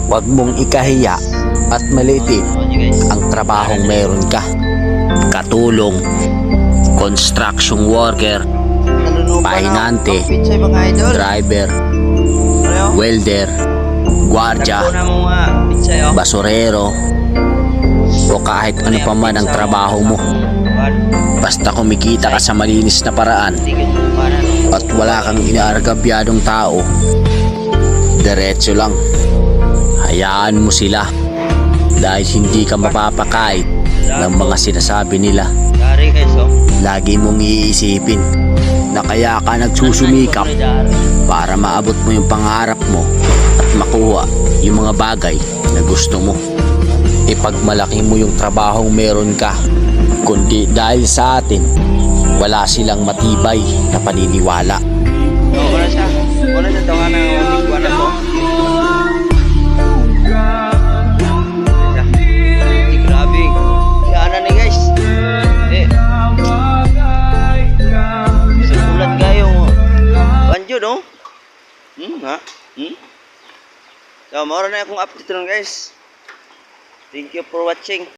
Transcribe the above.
Huwag mong ikahiya at maliitin ang trabahong meron ka. Katulong, construction worker, pahinante, driver, welder, gwardya, basurero, o kahit ano pa man ang trabaho mo. Basta kumikita ka sa malinis na paraan at wala kang inaargabyadong tao, diretso lang. Hayaan mo sila dahil hindi ka mapapakait ng mga sinasabi nila. Lagi mong iisipin na kaya ka nagsusumikap para maabot mo yung pangarap mo at makuha yung mga bagay na gusto mo. Ipagmalaki mo yung trabahong meron ka, kundi dahil sa atin wala silang matibay na paniniwala. Wala siya tawa ng buwan na to. Grabe. Yan na ni guys. Sulat kayo. Banjo no? Ha? So, mara na akong update nun guys. Thank you for watching.